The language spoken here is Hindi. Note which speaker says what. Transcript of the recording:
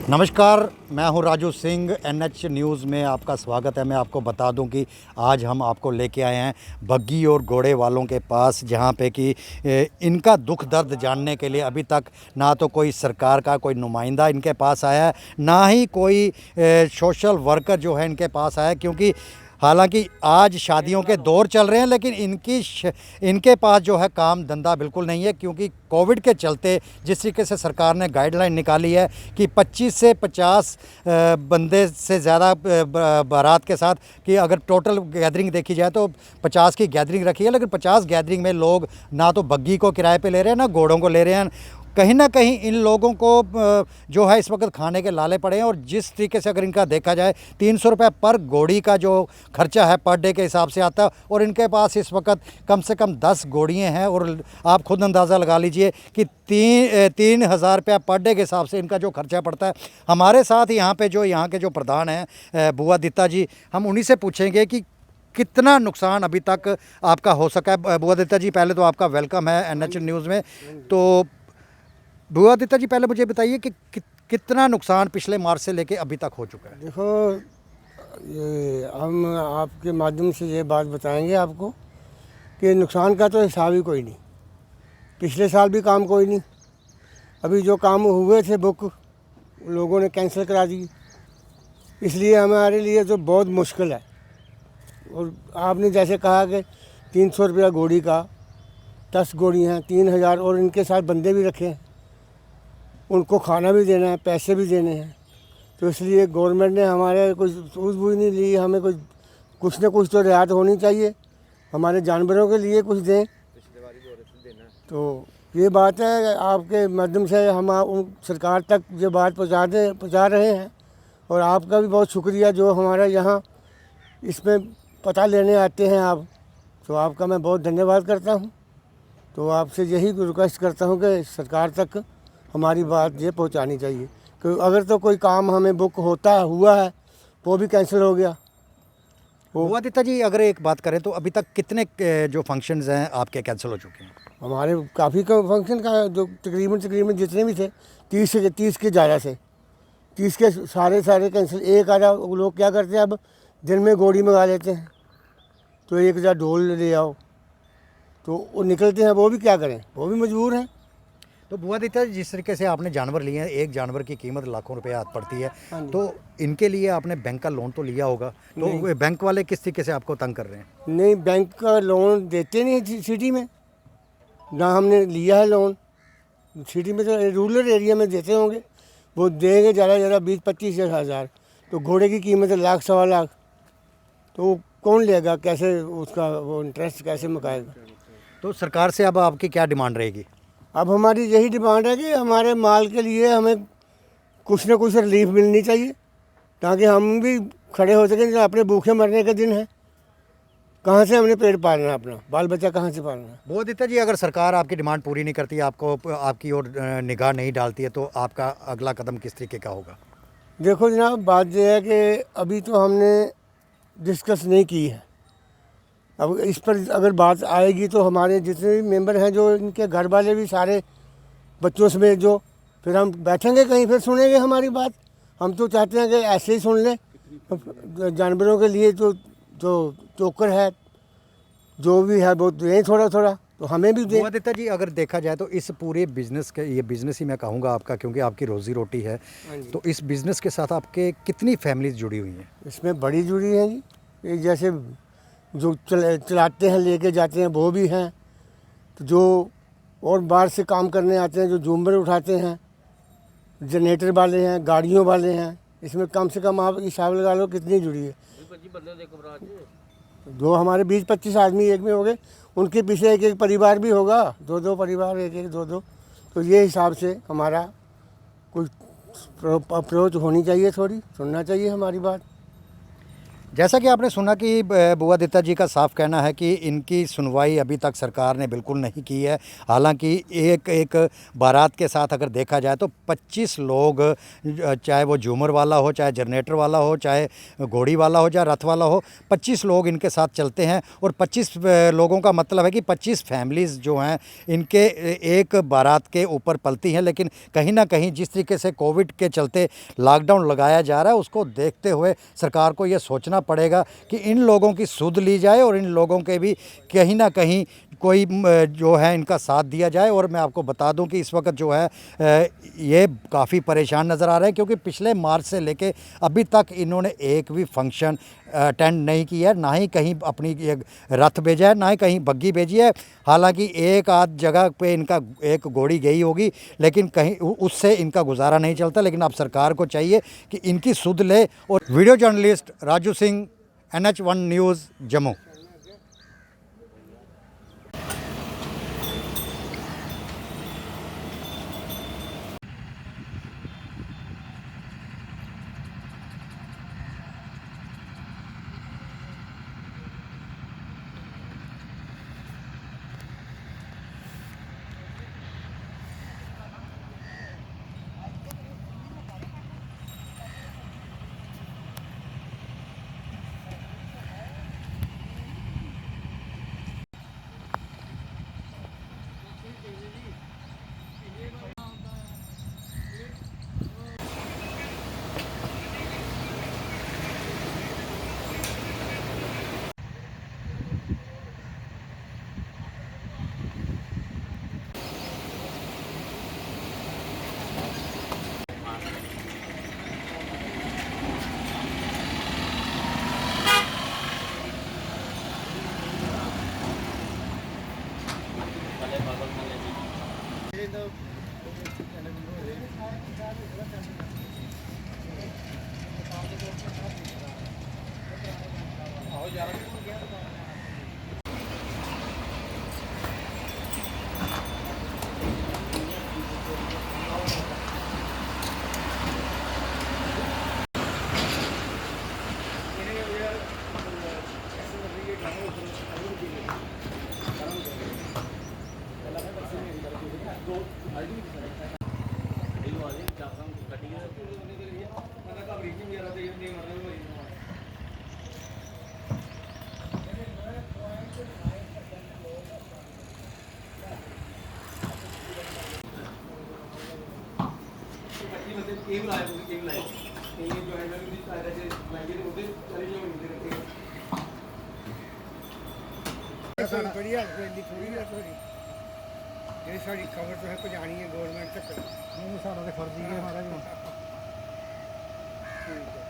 Speaker 1: नमस्कार, मैं हूं राजू सिंह। एनएच न्यूज़ में आपका स्वागत है। मैं आपको बता दूं कि आज हम आपको लेके आए हैं बग्गी और घोड़े वालों के पास, जहां पे कि इनका दुख दर्द जानने के लिए अभी तक ना तो कोई सरकार का कोई नुमाइंदा इनके पास आया है, ना ही कोई सोशल वर्कर जो है इनके पास आया है। क्योंकि हालांकि आज शादियों के दौर चल रहे हैं, लेकिन इनके पास जो है काम धंधा बिल्कुल नहीं है। क्योंकि कोविड के चलते जिस तरीके से सरकार ने गाइडलाइन निकाली है कि 25 से 50 बंदे से ज़्यादा बारात के साथ, कि अगर टोटल गैदरिंग देखी जाए तो 50 की गैदरिंग रखी है, लेकिन 50 गैदरिंग में लोग ना तो बग्गी को किराए पे ले रहे हैं, ना घोड़ों को ले रहे हैं। कहीं ना कहीं इन लोगों को जो है इस वक्त खाने के लाले पड़े हैं। और जिस तरीके से अगर इनका देखा जाए, 300 रुपये पर घोड़ी का जो खर्चा है पर डे के हिसाब से आता है, और इनके पास इस वक्त कम से कम 10 घोड़ियाँ हैं। और आप खुद अंदाज़ा लगा लीजिए कि 3,000 रुपया पर डे के हिसाब से इनका जो खर्चा पड़ता है। हमारे साथ यहाँ के जो प्रधान हैं बुआ दत्ता जी, हम उन्हीं से पूछेंगे कि कितना नुकसान अभी तक आपका हो सका है। बुआ दत्ता जी, पहले तो आपका वेलकम है एनएच न्यूज़ में। तो बुआ दत्ता जी, पहले मुझे बताइए कि कितना नुकसान पिछले मार्च से लेके अभी तक हो चुका है।
Speaker 2: देखो, ये हम आपके माध्यम से ये बात बताएंगे आपको कि नुकसान का तो हिसाब ही कोई नहीं। पिछले साल भी काम कोई नहीं। अभी जो काम हुए थे बुक, लोगों ने कैंसिल करा दी। इसलिए हमारे लिए तो बहुत मुश्किल है। और आपने जैसे कहा कि 300 रुपया घोड़ी का, 10 घोड़ी हैं, 3,000, और इनके साथ बंदे भी रखे हैं, उनको खाना भी देना है, पैसे भी देने हैं। तो इसलिए गवर्नमेंट ने हमारे कोई सूझबूझ नहीं ली। हमें कुछ न कुछ तो रियायत होनी चाहिए, हमारे जानवरों के लिए कुछ दें। तो ये बात है, आपके माध्यम से हम सरकार तक ये बात पहुँचा रहे हैं। और आपका भी बहुत शुक्रिया जो हमारा यहाँ इसमें पता लेने आते हैं आप, तो आपका मैं बहुत धन्यवाद करता हूँ। तो आपसे यही रिक्वेस्ट करता हूँ कि सरकार तक हमारी बात ये पहुंचानी चाहिए कि अगर तो कोई काम हमें बुक हुआ है, वो भी कैंसिल हो गया।
Speaker 1: बुआ दत्ता जी, अगर एक बात करें तो अभी तक कितने जो फंक्शंस हैं आपके कैंसिल हो चुके हैं?
Speaker 2: हमारे काफ़ी फंक्शन का जो तकरीबन जितने भी थे, 30 के ज़्यादा से 30 के सारे कैंसिल। एक आधा लोग क्या करते हैं, अब दिन में घोड़ी मंगा लेते हैं, तो एक हज़ार ढोल ले आओ, तो वो निकलते हैं। वो भी क्या करें, वो भी मजबूर हैं।
Speaker 1: तो बुआ दत्ता जी, जिस तरीके से आपने जानवर लिए हैं, एक जानवर की कीमत लाखों रुपए हाथ पड़ती है, तो इनके लिए आपने बैंक का लोन तो लिया होगा। तो बैंक वाले किस तरीके से आपको तंग कर रहे हैं?
Speaker 2: नहीं, बैंक का लोन देते नहीं सिटी में, ना हमने लिया है लोन। सिटी में तो रूरल एरिया में देते होंगे, वो देंगे ज़्यादा 20-25 हज़ार। तो घोड़े की कीमत है 1,00,000 सवा लाख, तो कौन लेगा, कैसे उसका वो इंटरेस्ट कैसे मुकाएगा।
Speaker 1: तो सरकार से अब आपकी क्या डिमांड रहेगी?
Speaker 2: अब हमारी यही डिमांड है कि हमारे माल के लिए हमें कुछ न कुछ रिलीफ मिलनी चाहिए, ताकि हम भी खड़े हो सकें। जो अपने भूखे मरने के दिन है, कहाँ से हमने पेट पालना है, अपना बाल बच्चा कहाँ से पालना है।
Speaker 1: बुआ दत्ता जी, अगर सरकार आपकी डिमांड पूरी नहीं करती, आपकी ओर निगाह नहीं डालती है, तो आपका अगला कदम किस तरीके का होगा?
Speaker 2: देखो जनाब, बात यह है कि अभी तो हमने डिस्कस नहीं की है। अब इस पर अगर बात आएगी तो हमारे जितने भी मेंबर हैं, जो इनके घर वाले भी सारे बच्चों समेत, जो फिर हम बैठेंगे कहीं, फिर सुनेंगे हमारी बात। हम तो चाहते हैं कि ऐसे ही सुन लें। जानवरों के लिए जो टोकर है, जो भी है, वो दें थोड़ा थोड़ा, तो हमें भी दें।
Speaker 1: बुआ दत्ता जी, अगर देखा जाए तो इस पूरे बिजनेस के, ये बिजनेस ही मैं कहूँगा आपका, क्योंकि आपकी रोजी रोटी है, तो इस बिजनेस के साथ आपके कितनी फैमिलीज जुड़ी हुई हैं?
Speaker 2: इसमें बड़ी जुड़ी हैं जी। ये जैसे जो चलाते हैं, लेके जाते हैं, वो भी हैं। तो जो और बाहर से काम करने आते हैं, जो झूमर उठाते हैं, जनरेटर वाले हैं, गाड़ियों वाले हैं, इसमें कम से कम आप हिसाब लगा लो कितनी जुड़ी है। जो हमारे 20-25 आदमी एक में हो गए, उनके पीछे एक परिवार भी होगा, 2-2 परिवार, एक 2-2। तो ये हिसाब से हमारा कुछ अप्रोच होनी चाहिए, थोड़ी सुनना चाहिए हमारी बात।
Speaker 1: जैसा कि आपने सुना कि बुआ दत्ता जी का साफ कहना है कि इनकी सुनवाई अभी तक सरकार ने बिल्कुल नहीं की है। हालांकि एक एक बारात के साथ अगर देखा जाए तो 25 लोग, चाहे वो झूमर वाला हो, चाहे जनरेटर वाला हो, चाहे घोड़ी वाला हो, चाहे रथ वाला हो, 25 लोग इनके साथ चलते हैं। और 25 लोगों का मतलब है कि 25 फैमिलीज़ जो हैं इनके एक बारात के ऊपर पलती हैं। लेकिन कहीं ना कहीं जिस तरीके से कोविड के चलते लॉकडाउन लगाया जा रहा है, उसको देखते हुए सरकार को ये सोचना पड़ेगा कि इन लोगों की सुध ली जाए और इन लोगों के भी कहीं ना कहीं कोई जो है इनका साथ दिया जाए। और मैं आपको बता दूं कि इस वक्त जो है ये काफ़ी परेशान नज़र आ रहे हैं, क्योंकि पिछले मार्च से लेके अभी तक इन्होंने एक भी फंक्शन अटेंड नहीं किया है, ना ही कहीं अपनी एक रथ भेजा है, ना ही कहीं बग्गी भेजी है। हालांकि एक आध जगह पे इनका एक घोड़ी गई होगी, लेकिन कहीं उससे इनका गुजारा नहीं चलता। लेकिन अब सरकार को चाहिए कि इनकी सुध ले। और video journalist Raju Singh, NH1 news, Jammu.
Speaker 2: बढ़िया थोड़ी है थोड़ी ये सारी खबर तो है पहुँचानी है गवर्नमेंट तक।
Speaker 1: नहीं, सारा तो फर्जी है हमारा।
Speaker 2: ठीक है।